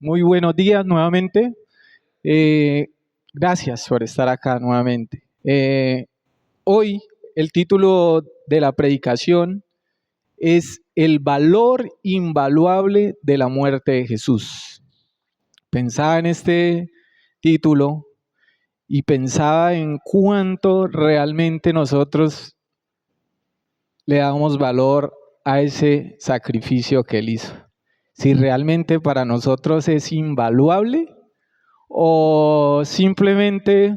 Muy buenos días nuevamente. Eh, Gracias por estar acá nuevamente. Hoy el título de la predicación es El valor invaluable de la muerte de Jesús. Pensaba en este título y pensaba en cuánto realmente nosotros le damos valor a ese sacrificio que Él hizo. Si realmente para nosotros es invaluable o simplemente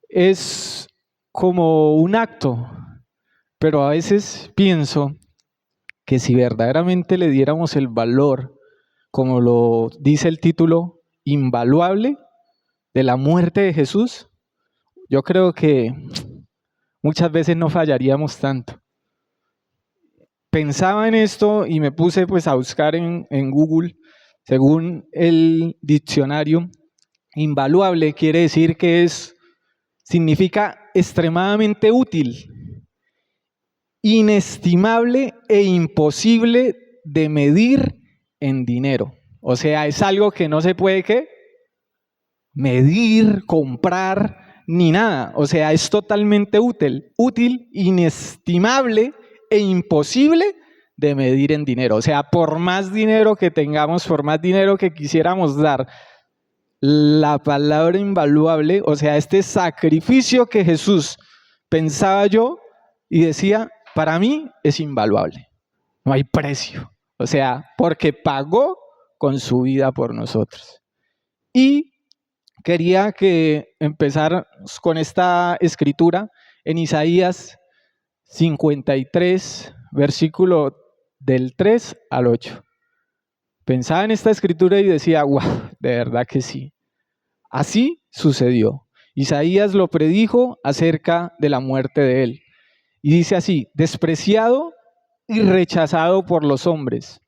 es como un acto, pero a veces pienso que si verdaderamente le diéramos el valor, como lo dice el título, invaluable de la muerte de Jesús, yo creo que muchas veces no fallaríamos tanto. Pensaba en esto y me puse pues a buscar en Google, según el diccionario, invaluable quiere decir que significa extremadamente útil, inestimable e imposible de medir en dinero. O sea, es algo que no se puede ¿qué? Medir, comprar, ni nada. O sea, es totalmente útil, inestimable e imposible de medir en dinero. O sea, por más dinero que tengamos, por más dinero que quisiéramos dar, la palabra invaluable, o sea, este sacrificio que Jesús pensaba yo y decía, para mí es invaluable, no hay precio, o sea, porque pagó con su vida por nosotros. Y quería que empezar con esta escritura en Isaías 53, versículo del 3 al 8. Pensaba en esta escritura y decía, wow, de verdad que sí. Así sucedió. Isaías lo predijo acerca de la muerte de él. Y dice así, despreciado y rechazado por los hombres,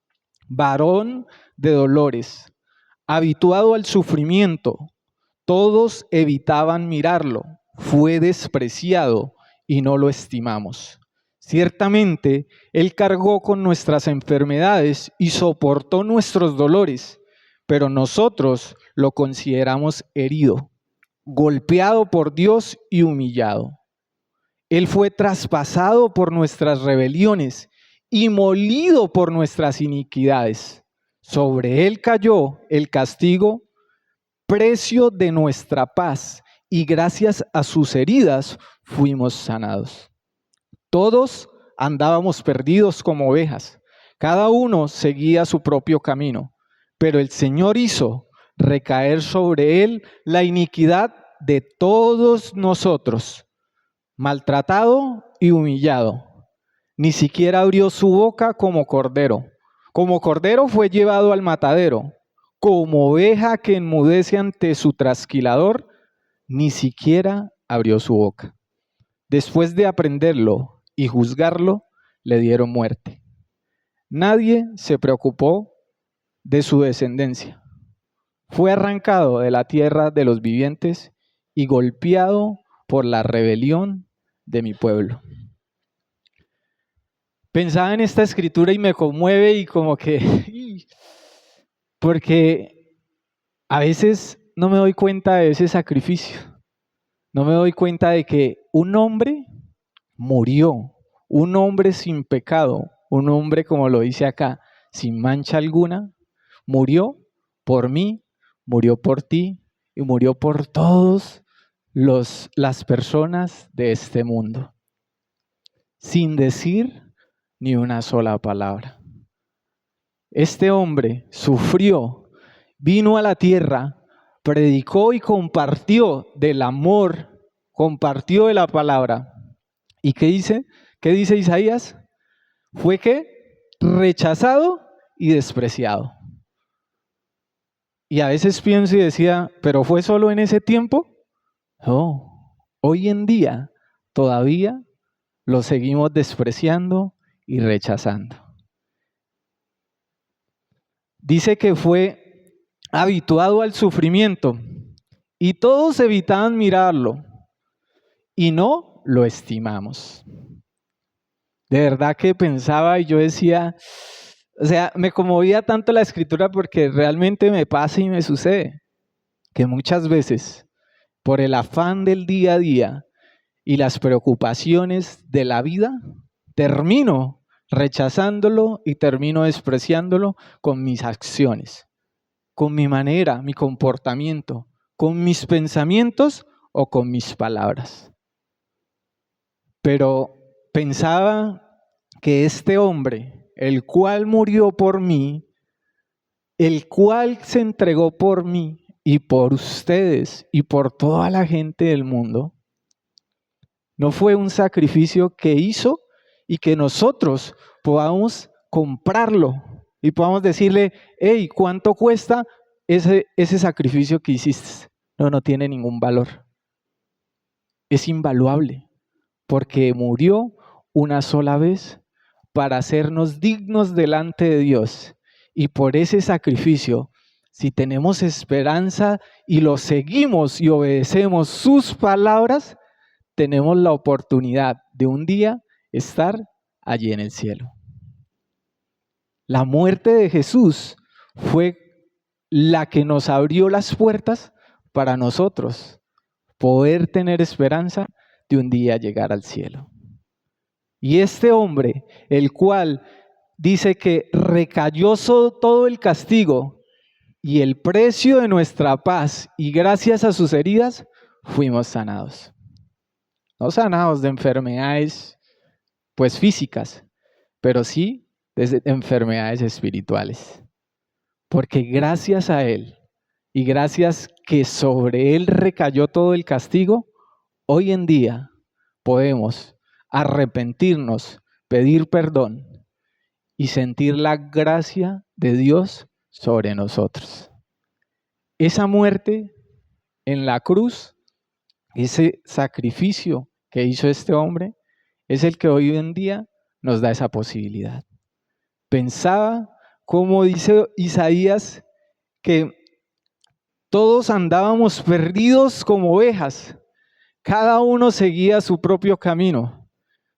varón de dolores, habituado al sufrimiento, todos evitaban mirarlo, fue despreciado y no lo estimamos. Ciertamente, Él cargó con nuestras enfermedades y soportó nuestros dolores, pero nosotros lo consideramos herido, golpeado por Dios y humillado. Él fue traspasado por nuestras rebeliones y molido por nuestras iniquidades. Sobre Él cayó el castigo, precio de nuestra paz, y gracias a sus heridas fuimos sanados. Todos andábamos perdidos como ovejas, cada uno seguía su propio camino, pero el Señor hizo recaer sobre él la iniquidad de todos nosotros. Maltratado y humillado, ni siquiera abrió su boca como cordero. Como cordero fue llevado al matadero, como oveja que enmudece ante su trasquilador, ni siquiera abrió su boca. Después de aprenderlo y juzgarlo, le dieron muerte. Nadie se preocupó de su descendencia. Fue arrancado de la tierra de los vivientes y golpeado por la rebelión de mi pueblo. Pensaba en esta escritura y me conmueve y como que, porque a veces no me doy cuenta de ese sacrificio. No me doy cuenta de que un hombre murió, un hombre sin pecado, un hombre, como lo dice acá, sin mancha alguna, murió por mí, murió por ti y murió por todas las personas de este mundo, sin decir ni una sola palabra. Este hombre sufrió, vino a la tierra, predicó y compartió del amor, compartió de la palabra. ¿Y qué dice? ¿Qué dice Isaías? Fue que rechazado y despreciado. Y a veces pienso y decía, ¿pero fue solo en ese tiempo? No, hoy en día todavía lo seguimos despreciando y rechazando. Dice que fue habituado al sufrimiento y todos evitaban mirarlo y no lo estimamos. De verdad que pensaba y yo decía, O sea, me conmovía tanto la escritura porque realmente me pasa y me sucede que muchas veces, por el afán del día a día y las preocupaciones de la vida, termino rechazándolo y termino despreciándolo con mis acciones, con mi manera, mi comportamiento, con mis pensamientos o con mis palabras. Pero pensaba que este hombre, el cual murió por mí, el cual se entregó por mí y por ustedes y por toda la gente del mundo, no fue un sacrificio que hizo y que nosotros podamos comprarlo y podamos decirle, hey, ¿cuánto cuesta ese sacrificio que hiciste? No, no tiene ningún valor. Es invaluable porque murió una sola vez para hacernos dignos delante de Dios. Y por ese sacrificio, si tenemos esperanza y lo seguimos y obedecemos sus palabras, tenemos la oportunidad de un día estar allí en el cielo. La muerte de Jesús fue la que nos abrió las puertas para nosotros poder tener esperanza de un día llegar al cielo. Y este hombre, el cual dice que recayó todo el castigo y el precio de nuestra paz, y gracias a sus heridas fuimos sanados. No sanados de enfermedades pues físicas, pero sí de enfermedades espirituales. Porque gracias a él y gracias que sobre él recayó todo el castigo, hoy en día podemos arrepentirnos, pedir perdón y sentir la gracia de Dios sobre nosotros. Esa muerte en la cruz, ese sacrificio que hizo este hombre, es el que hoy en día nos da esa posibilidad. Pensaba, como dice Isaías, que todos andábamos perdidos como ovejas, cada uno seguía su propio camino,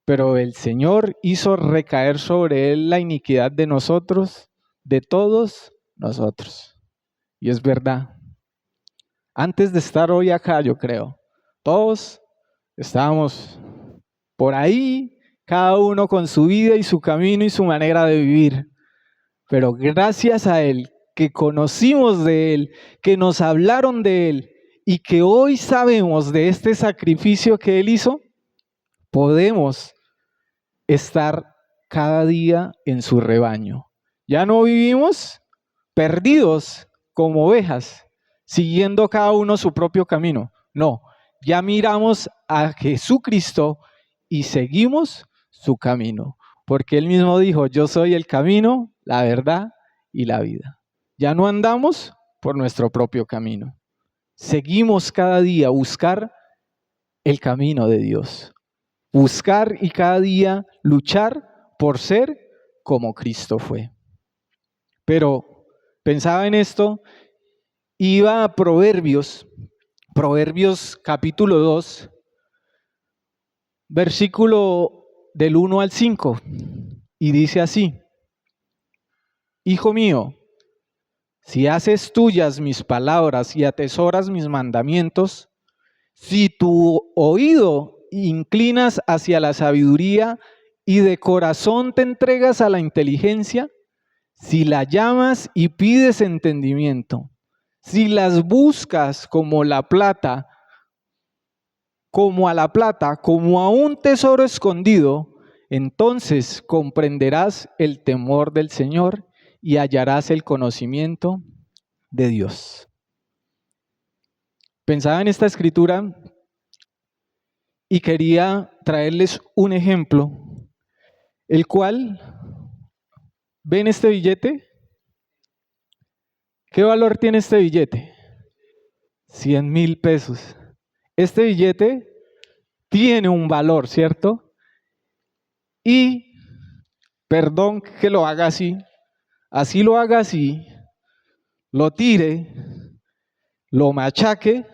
pero el Señor hizo recaer sobre él la iniquidad de nosotros, de todos nosotros. Y es verdad. Antes de estar hoy acá, yo creo, todos estábamos por ahí, cada uno con su vida y su camino y su manera de vivir. Pero gracias a Él, que conocimos de Él, que nos hablaron de Él y que hoy sabemos de este sacrificio que Él hizo, podemos estar cada día en su rebaño. Ya no vivimos perdidos como ovejas, siguiendo cada uno su propio camino. No, ya miramos a Jesucristo y seguimos su camino, porque Él mismo dijo, yo soy el camino, la verdad y la vida. Ya no andamos por nuestro propio camino. Seguimos cada día buscar el camino de Dios. Buscar y cada día luchar por ser como Cristo fue. Pero pensaba en esto, iba a Proverbios capítulo 2, versículo del 1 al 5, y dice así: Hijo mío, si haces tuyas mis palabras y atesoras mis mandamientos, si tu oído inclinas hacia la sabiduría y de corazón te entregas a la inteligencia, si la llamas y pides entendimiento, si las buscas como la plata, como a la plata, como a un tesoro escondido, entonces comprenderás el temor del Señor y hallarás el conocimiento de Dios. Pensaba en esta escritura y quería traerles un ejemplo, el cual, ¿ven este billete? ¿Qué valor tiene este billete? 100,000 pesos. Este billete tiene un valor, ¿cierto? Y, perdón que lo haga así lo haga así, lo tire, lo machaque.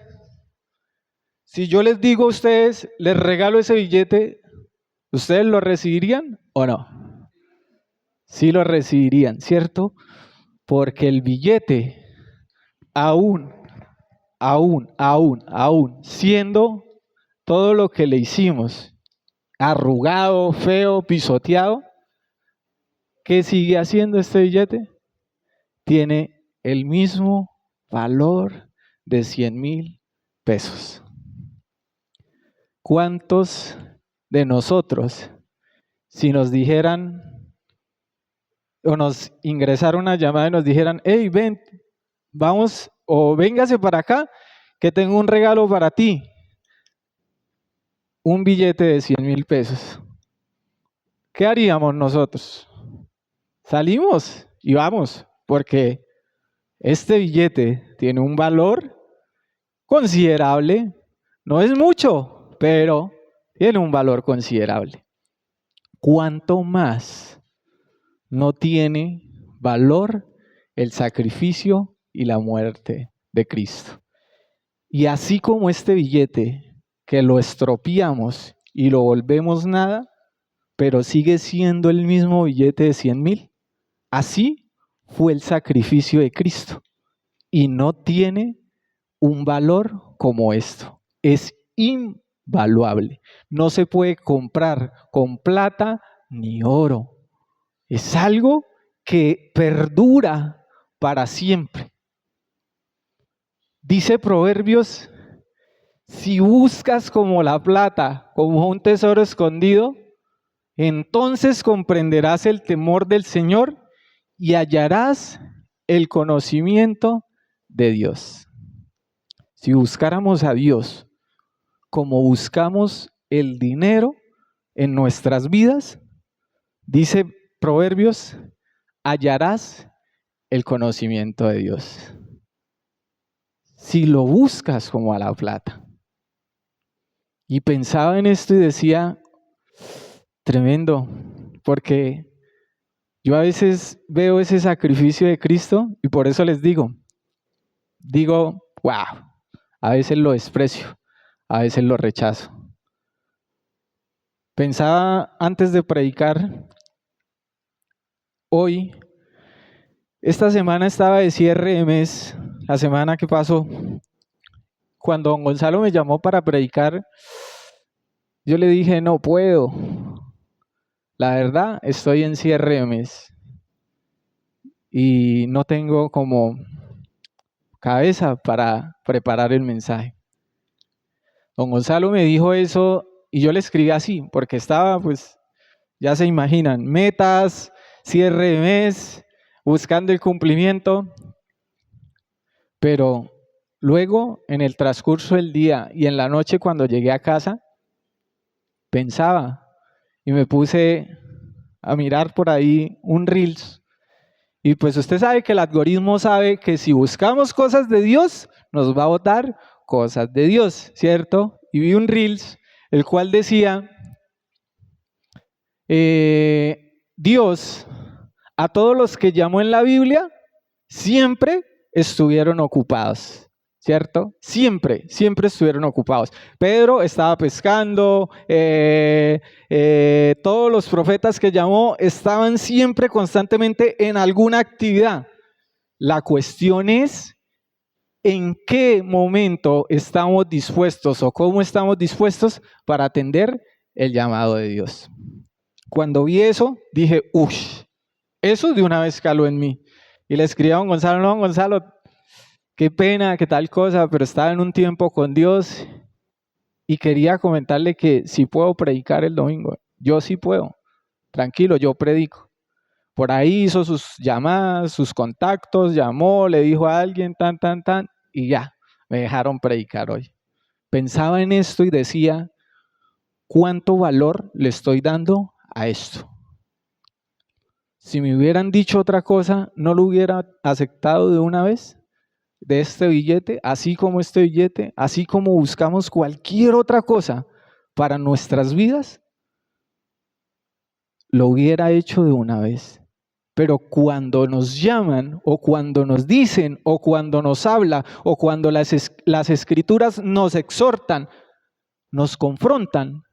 Si yo les digo a ustedes, les regalo ese billete, ¿ustedes lo recibirían o no? sí lo recibirían, ¿cierto? Porque el billete, aún, siendo todo lo que le hicimos, arrugado, feo, pisoteado, ¿qué sigue haciendo este billete? Tiene el mismo valor de 100,000 pesos. ¿Cuántos de nosotros, si nos dijeran o nos ingresara una llamada y nos dijeran, hey, ven, vamos o véngase para acá, que tengo un regalo para ti, un billete de 100,000 pesos? ¿Qué haríamos nosotros? Salimos y vamos, porque este billete tiene un valor considerable, no es mucho, pero tiene un valor considerable. ¿Cuánto más no tiene valor el sacrificio y la muerte de Cristo? Y así como este billete, que lo estropeamos y lo volvemos nada, pero sigue siendo el mismo billete de 100,000, así fue el sacrificio de Cristo. Y no tiene un valor como esto. Es invaluable. No se puede comprar con plata ni oro. Es algo que perdura para siempre. Dice Proverbios, si buscas como la plata, como un tesoro escondido, entonces comprenderás el temor del Señor y hallarás el conocimiento de Dios. Si buscáramos a Dios como buscamos el dinero en nuestras vidas, dice Proverbios, hallarás el conocimiento de Dios. Si lo buscas como a la plata. Y pensaba en esto y decía, tremendo, porque yo a veces veo ese sacrificio de Cristo y por eso les digo, wow, a veces lo desprecio, a veces lo rechazo. Pensaba antes de predicar, hoy, esta semana estaba de cierre de mes, la semana que pasó, cuando don Gonzalo me llamó para predicar, yo le dije, no puedo, la verdad, estoy en cierre de mes y no tengo como cabeza para preparar el mensaje. Don Gonzalo me dijo eso y yo le escribí así, porque estaba, pues, ya se imaginan, metas, cierre de mes, buscando el cumplimiento, pero luego en el transcurso del día y en la noche cuando llegué a casa, pensaba y me puse a mirar por ahí un Reels. Y pues usted sabe que el algoritmo sabe que si buscamos cosas de Dios, nos va a botar cosas de Dios, ¿cierto? Y vi un Reels, el cual decía, Dios, a todos los que llamó en la Biblia, siempre estuvieron ocupados, ¿cierto? Siempre estuvieron ocupados. Pedro estaba pescando, todos los profetas que llamó estaban siempre constantemente en alguna actividad. La cuestión es en qué momento estamos dispuestos o cómo estamos dispuestos para atender el llamado de Dios. Cuando vi eso, dije, uff, eso de una vez caló en mí. Y le escribí a don Gonzalo, no, don Gonzalo, qué pena, qué tal cosa, pero estaba en un tiempo con Dios y quería comentarle que sí puedo predicar el domingo. Yo sí puedo, tranquilo, yo predico. Por ahí hizo sus llamadas, sus contactos, llamó, le dijo a alguien, tan, y ya, me dejaron predicar hoy. Pensaba en esto y decía, ¿cuánto valor le estoy dando a esto? Si me hubieran dicho otra cosa, ¿no lo hubiera aceptado de una vez? De este billete, así como este billete, así como buscamos cualquier otra cosa para nuestras vidas, lo hubiera hecho de una vez. Pero cuando nos llaman o cuando nos dicen o cuando nos habla o cuando las escrituras nos exhortan, nos confrontan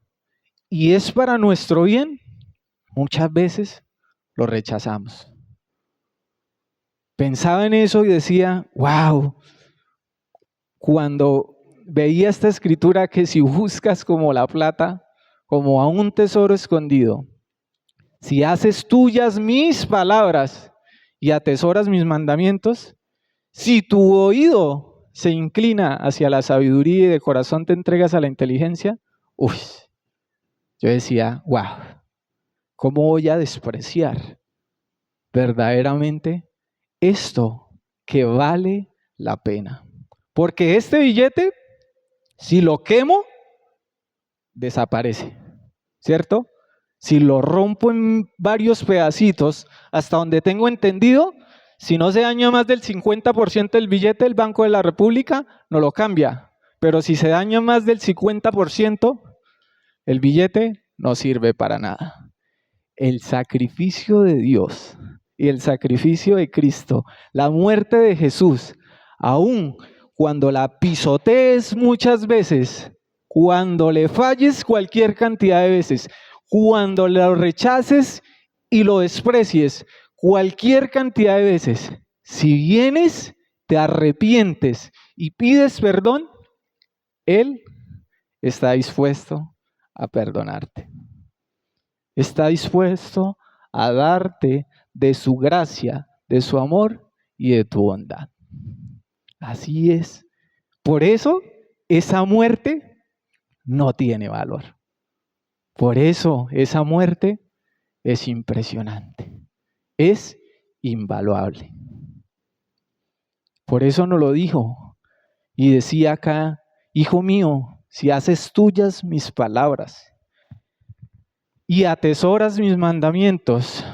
y es para nuestro bien, muchas veces lo rechazamos. Pensaba en eso y decía, wow, cuando veía esta escritura que si buscas como la plata, como a un tesoro escondido, si haces tuyas mis palabras y atesoras mis mandamientos, si tu oído se inclina hacia la sabiduría y de corazón te entregas a la inteligencia, uy, yo decía, wow, ¿cómo voy a despreciar verdaderamente esto que vale la pena? Porque este billete, si lo quemo, desaparece, ¿cierto? Si lo rompo en varios pedacitos, hasta donde tengo entendido, si no se daña más del 50% del billete del Banco de la República, no lo cambia. Pero si se daña más del 50%, el billete no sirve para nada. El sacrificio de Dios y el sacrificio de Cristo, la muerte de Jesús, aun cuando la pisotees muchas veces, cuando le falles cualquier cantidad de veces, cuando lo rechaces y lo desprecies cualquier cantidad de veces, si vienes, te arrepientes y pides perdón, Él está dispuesto a perdonarte. Está dispuesto a darte de su gracia, de su amor y de tu bondad. Así es. Por eso esa muerte no tiene valor. Por eso esa muerte es impresionante. Es invaluable. Por eso nos lo dijo. Y decía acá, hijo mío, si haces tuyas mis palabras y atesoras mis mandamientos,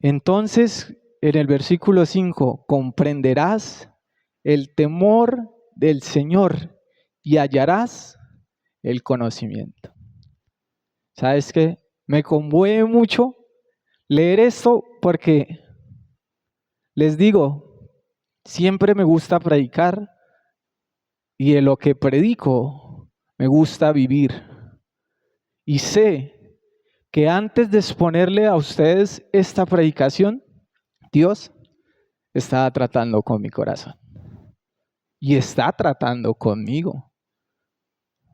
entonces en el versículo 5, comprenderás el temor del Señor y hallarás el conocimiento. ¿Sabes qué? Me conmueve mucho leer esto porque les digo, siempre me gusta predicar y de lo que predico me gusta vivir. Y sé que antes de exponerle a ustedes esta predicación, Dios estaba tratando con mi corazón y está tratando conmigo.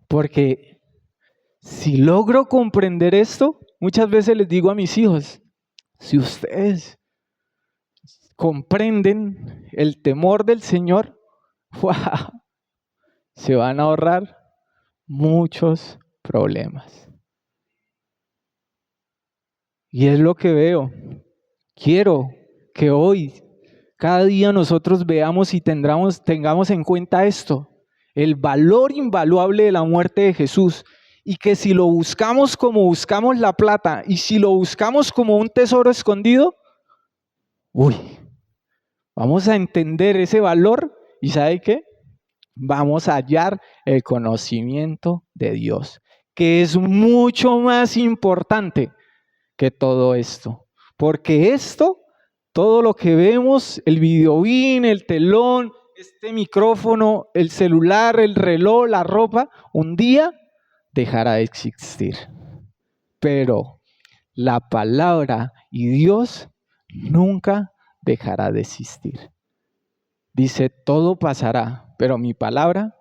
Porque si logro comprender esto, muchas veces les digo a mis hijos, si ustedes comprenden el temor del Señor, ¡wow!, se van a ahorrar muchos problemas. Y es lo que veo. Quiero que hoy, cada día nosotros veamos y tengamos en cuenta esto, el valor invaluable de la muerte de Jesús, y que si lo buscamos como buscamos la plata y si lo buscamos como un tesoro escondido, vamos a entender ese valor y ¿sabe qué? Vamos a hallar el conocimiento de Dios, que es mucho más importante que todo esto, porque esto, todo lo que vemos, el videobeam, el telón, este micrófono, el celular, el reloj, la ropa, un día dejará de existir. Pero la palabra y Dios nunca dejará de existir. Dice, todo pasará, pero mi palabra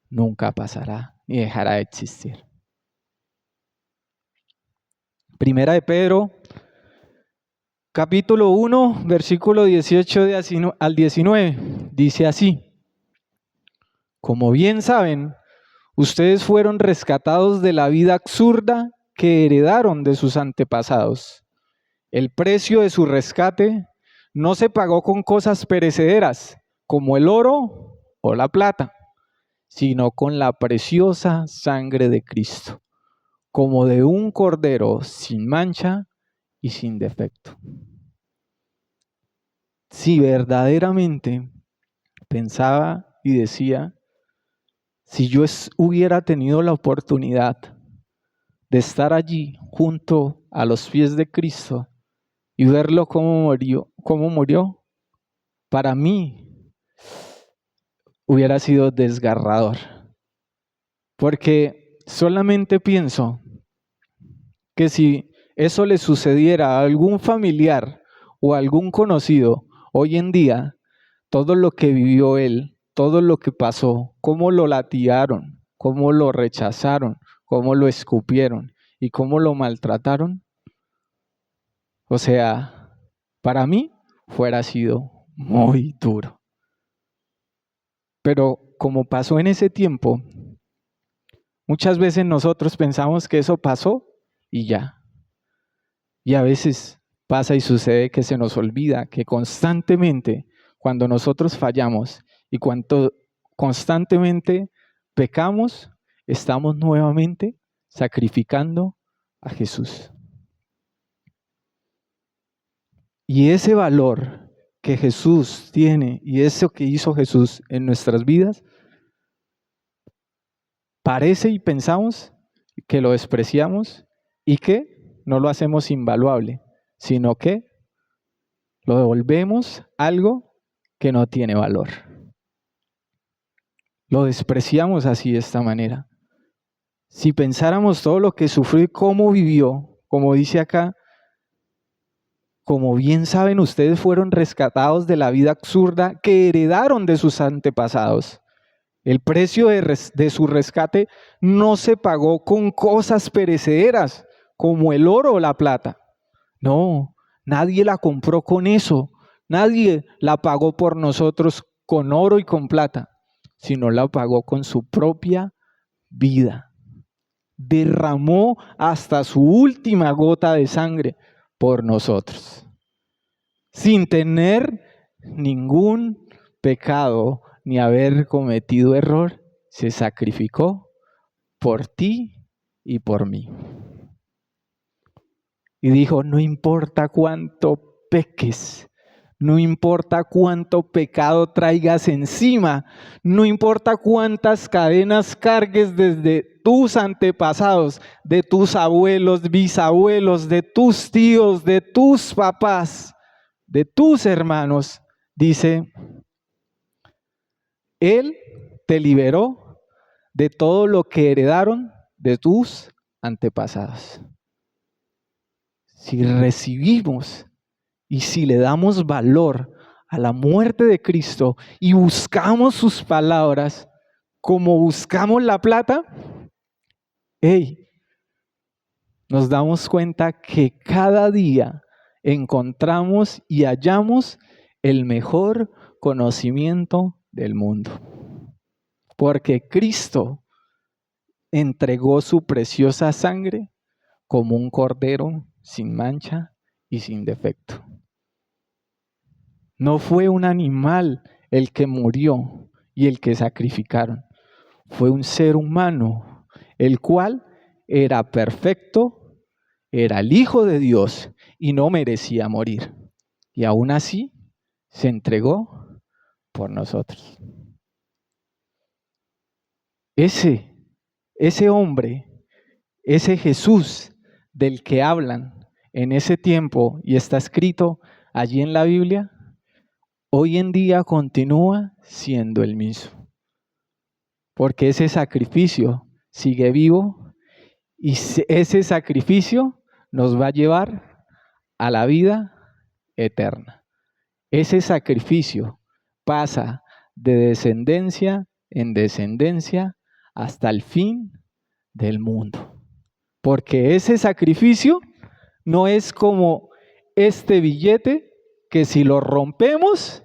nunca pasará ni dejará de existir. Primera de Pedro, capítulo 1, versículo 18 al 19, dice así: como bien saben, ustedes fueron rescatados de la vida absurda que heredaron de sus antepasados. El precio de su rescate no se pagó con cosas perecederas, como el oro o la plata, sino con la preciosa sangre de Cristo, como de un cordero sin mancha y sin defecto. Si verdaderamente pensaba y decía, si yo hubiera tenido la oportunidad de estar allí junto a los pies de Cristo y verlo cómo murió, para mí hubiera sido desgarrador. Porque solamente pienso que si eso le sucediera a algún familiar o a algún conocido, hoy en día, todo lo que vivió él, todo lo que pasó, cómo lo latigaron, cómo lo rechazaron, cómo lo escupieron y cómo lo maltrataron, o sea, para mí fuera sido muy duro. Pero como pasó en ese tiempo, muchas veces nosotros pensamos que eso pasó y ya. Y a veces pasa y sucede que se nos olvida que constantemente, cuando nosotros fallamos y cuando constantemente pecamos, estamos nuevamente sacrificando a Jesús. Y ese valor que Jesús tiene y eso que hizo Jesús en nuestras vidas, parece y pensamos que lo despreciamos y que no lo hacemos invaluable, sino que lo devolvemos algo que no tiene valor. Lo despreciamos así de esta manera. Si pensáramos todo lo que sufrió y cómo vivió, como dice acá, como bien saben ustedes, fueron rescatados de la vida absurda que heredaron de sus antepasados. El precio de su rescate no se pagó con cosas perecederas, como el oro o la plata. No, nadie la compró con eso. Nadie la pagó por nosotros con oro y con plata, sino la pagó con su propia vida. Derramó hasta su última gota de sangre por nosotros, sin tener ningún pecado ni haber cometido error. Se sacrificó por ti y por mí. Y dijo, no importa cuánto peques, no importa cuánto pecado traigas encima, no importa cuántas cadenas cargues desde tus antepasados, de tus abuelos, bisabuelos, de tus tíos, de tus papás, de tus hermanos, dice, Él te liberó de todo lo que heredaron de tus antepasados. Si recibimos y si le damos valor a la muerte de Cristo y buscamos sus palabras como buscamos la plata, nos damos cuenta que cada día encontramos y hallamos el mejor conocimiento del mundo. Porque Cristo entregó su preciosa sangre como un cordero sin mancha y sin defecto. No fue un animal el que murió y el que sacrificaron. Fue un ser humano, el cual era perfecto, era el Hijo de Dios y no merecía morir. Y aún así se entregó por nosotros. Ese hombre, ese Jesús del que hablan en ese tiempo y está escrito allí en la Biblia, hoy en día continúa siendo el mismo. Porque ese sacrificio sigue vivo y ese sacrificio nos va a llevar a la vida eterna. Ese sacrificio pasa de descendencia en descendencia hasta el fin del mundo. Porque ese sacrificio no es como este billete que si lo rompemos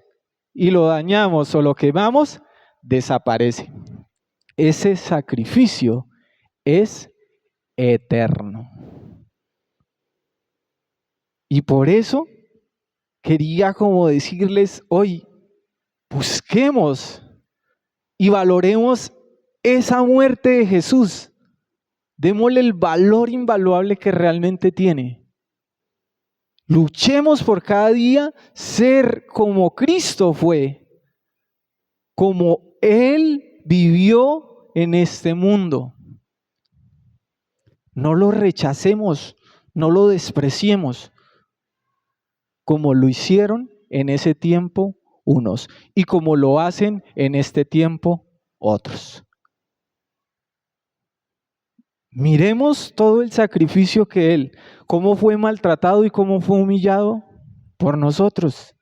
y lo dañamos o lo quemamos, desaparece. Ese sacrificio es eterno. Y por eso quería como decirles hoy, busquemos y valoremos esa muerte de Jesús. Démosle el valor invaluable que realmente tiene. Luchemos por cada día ser como Cristo fue, como Él vivió en este mundo. No lo rechacemos, no lo despreciemos, como lo hicieron en ese tiempo unos y como lo hacen en este tiempo otros. Miremos todo el sacrificio que Él, cómo fue maltratado y cómo fue humillado por nosotros.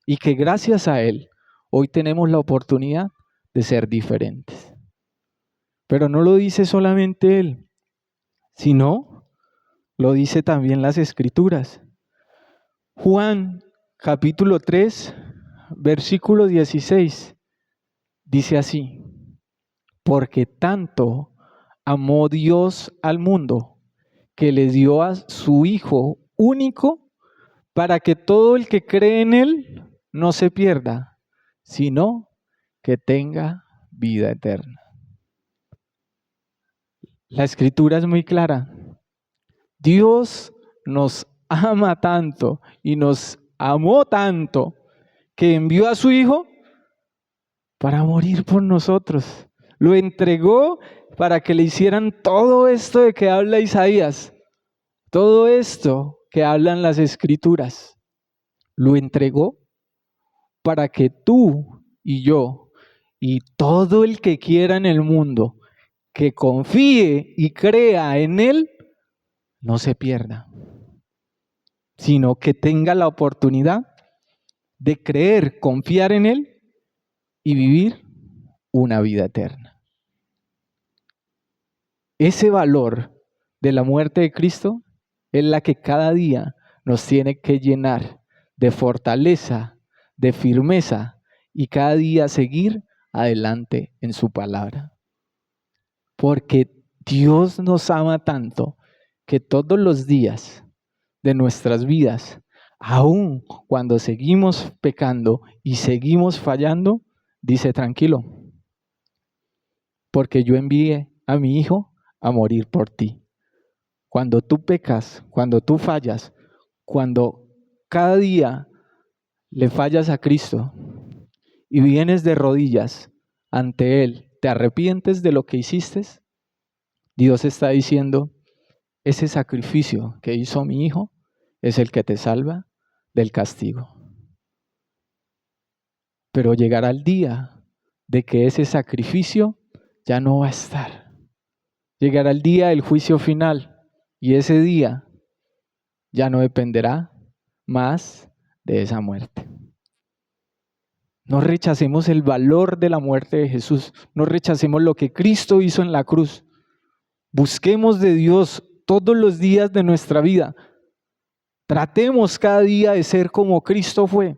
Y que gracias a Él hoy tenemos la oportunidad de ser diferentes. Pero no lo dice solamente Él, sino lo dice también las Escrituras. Juan capítulo 3, versículo 16, dice así: porque tanto amó Dios al mundo, que le dio a su Hijo único, para que todo el que cree en Él no se pierda, sino que tenga vida eterna. La Escritura es muy clara. Dios nos ama tanto y nos amó tanto que envió a su Hijo para morir por nosotros. Lo entregó para que le hicieran todo esto de que habla Isaías, todo esto que hablan las Escrituras. Lo entregó para que tú y yo y todo el que quiera en el mundo que confíe y crea en Él no se pierda, sino que tenga la oportunidad de creer, confiar en Él y vivir una vida eterna. Ese valor de la muerte de Cristo es la que cada día nos tiene que llenar de fortaleza, de firmeza y cada día seguir adelante en su palabra. Porque Dios nos ama tanto que todos los días de nuestras vidas, aun cuando seguimos pecando y seguimos fallando, dice: tranquilo, porque yo envié a mi Hijo a morir por ti. Cuando tú pecas, cuando tú fallas, cuando cada día le fallas a Cristo y vienes de rodillas ante Él, te arrepientes de lo que hiciste, Dios está diciendo: ese sacrificio que hizo mi Hijo es el que te salva del castigo. Pero llegará el día de que ese sacrificio ya no va a estar. Llegará el día del juicio final y ese día ya no dependerá más de esa muerte. No rechacemos el valor de la muerte de Jesús. No rechacemos lo que Cristo hizo en la cruz. Busquemos de Dios todos los días de nuestra vida. Tratemos cada día de ser como Cristo fue,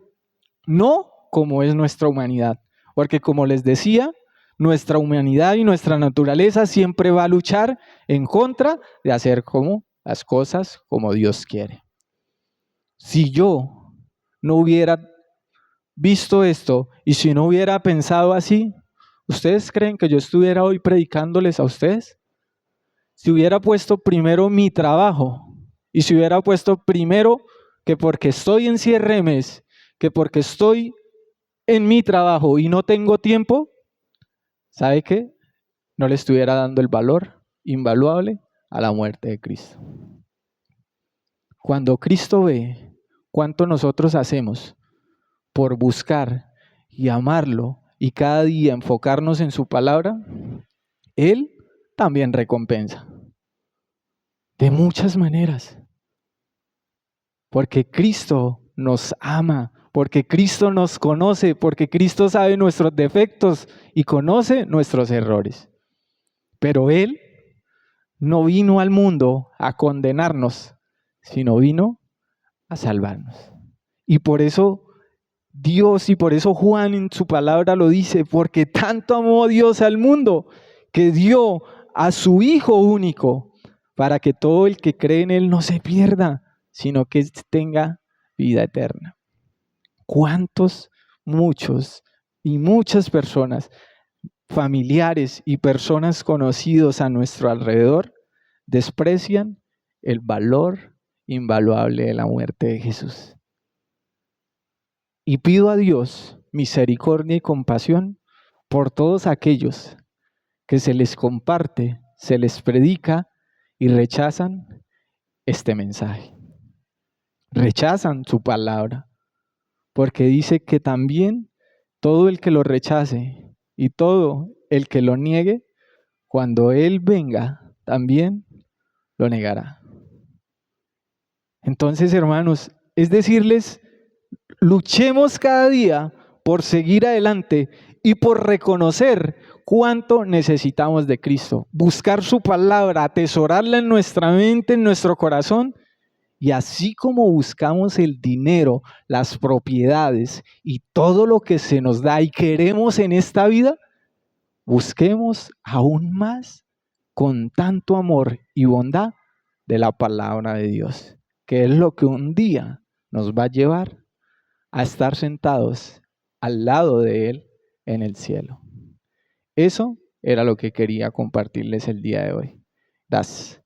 no como es nuestra humanidad. Porque como les decía, nuestra humanidad y nuestra naturaleza siempre va a luchar en contra de hacer como las cosas como Dios quiere. Si yo no hubiera visto esto y si no hubiera pensado así, ¿ustedes creen que yo estuviera hoy predicándoles a ustedes? Si hubiera puesto primero mi trabajo y si hubiera puesto primero que porque estoy en cierre de mes, que porque estoy en mi trabajo y no tengo tiempo, ¿sabe qué? No le estuviera dando el valor invaluable a la muerte de Cristo. Cuando Cristo ve cuánto nosotros hacemos por buscar y amarlo y cada día enfocarnos en su palabra, Él también recompensa. De muchas maneras. Porque Cristo nos ama, porque Cristo nos conoce, porque Cristo sabe nuestros defectos y conoce nuestros errores. Pero Él no vino al mundo a condenarnos, sino vino a salvarnos. Y por eso Dios y por eso Juan en su palabra lo dice: porque tanto amó Dios al mundo que dio a su Hijo único para que todo el que cree en Él no se pierda, sino que tenga vida eterna. ¿Cuántos, muchos y muchas personas, familiares y personas conocidos a nuestro alrededor, desprecian el valor invaluable de la muerte de Jesús? Y pido a Dios misericordia y compasión por todos aquellos que se les comparte, se les predica y rechazan este mensaje. Rechazan su palabra, porque dice que también todo el que lo rechace y todo el que lo niegue, cuando Él venga, también lo negará. Entonces, hermanos, es decirles, luchemos cada día por seguir adelante y por reconocer cuánto necesitamos de Cristo. Buscar su palabra, atesorarla en nuestra mente, en nuestro corazón. Y así como buscamos el dinero, las propiedades y todo lo que se nos da y queremos en esta vida, busquemos aún más con tanto amor y bondad de la palabra de Dios, que es lo que un día nos va a llevar a estar sentados al lado de Él en el cielo. Eso era lo que quería compartirles el día de hoy. Gracias.